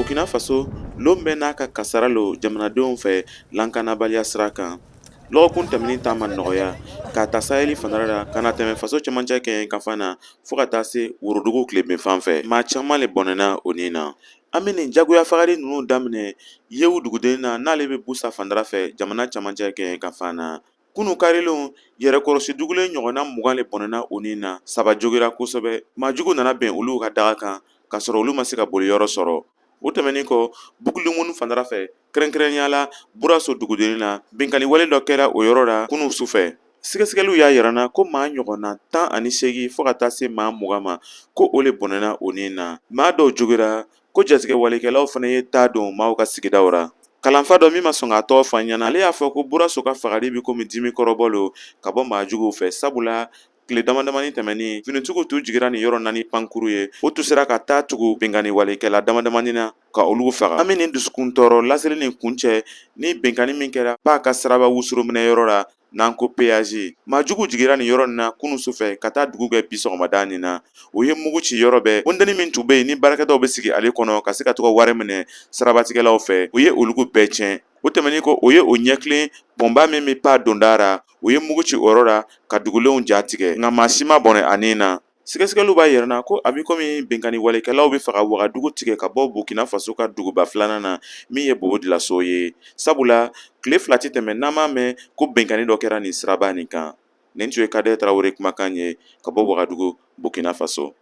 Burkina Faso lon bɛ n'a ka kasara lo jamanadenw fɛ lankanabaliya sira kan. Lɔgɔkun tɛmɛnen ta ma nɔgɔya k'a ta Sahɛli fangara la ka na tɛmɛ faso cɛmancɛ kɛɲɛ kan na fo ka taa se worodugu tilebenfan fɛ. Maa caman le bɔnɛna o nin na. An bɛ nin jagoya fagali ninnu daminɛ Yewu duguden na n'ale bɛ Busa Fandara fɛ jamana cɛmancɛ kɛɲɛ kan na. Kunu karilenw yɛrɛkɔrɔsi dugulen ɲɔgɔnna 20 le bɔnɛna o nin na. Saba jogera kosɛbɛ. Maajugu nana bɛn olu ka daga kan ka sɔrɔ olu ma se ka boli yɔrɔ sɔrɔ. O tɛmɛnen kɔ Bukuluŋunu Fandara fɛ kɛrɛnkɛrɛnnenya la Buraso dugudennin na binkani wale dɔ kɛra o yɔrɔ la kunun sufɛ. Sɛgɛsɛgɛliw y'a yirana ko maa ɲɔgɔnna 18 fo ka taa se maa 20 ma ko o le bɔnɛna o nin na. Maa dɔw jogera ko jatigɛ walekɛlaw fana ye taa don maaw ka sigidaw ra. Kalanfa dɔ min ma sɔn k'a tɔgɔ fɔ an ɲɛna ale y'a fɔ ko Buraso ka fagali bi komi dimi kɔrɔbɔ lo ka bɔ maajuguw fɛ sabula tile damadamanin tɛmɛnin finitigiw t'u jigira nin yɔrɔ 4 pankuru ye o tun sera ka taa tugu binkani walekɛla damadamanin na ka olu faga. An bɛ nin dusukun tɔɔrɔ laseli nin kuncɛ ni binkani min kɛra Paa ka siraba wusurominɛyɔrɔ la n'an ko péage. Maajugu jigira nin yɔrɔ nin na kunun sufɛ ka taa dugu kɛ bi sɔgɔmada nin na. U ye mugu ci yɔrɔ bɛɛ. Bondeni min tun bɛ yen ni baarakɛlaw bɛ sigi ale kɔnɔ ka se ka to ka wari minɛ sirabatigɛlaw fɛ u ye olugu bɛɛ tiɲɛ. O tɛmɛnen kɔ o ye o ɲɛkilen bɔnba min bɛ Paa donda ra u ye mugu ci o yɔrɔ la ka dugulenw ja tigɛ nka maa si ma bɔnɛ a nin na. Sɛgɛsɛgɛliw b'a yirana ko a bɛ komi binkani walekɛlaw bɛ fɛ ka Wagadugu tigɛ ka bɔ Burkina Faso ka duguba filanan na min ye Bobo-Dioulasso ye. Sabula tile 2 tɛ tɛmɛ n'an m'a mɛn ko binkani dɔ kɛra nin siraba nin kan. Nin tun ye Kadɛrɛ Tarawele kumakan ye ka bɔ Wagadugu, Burkina Faso.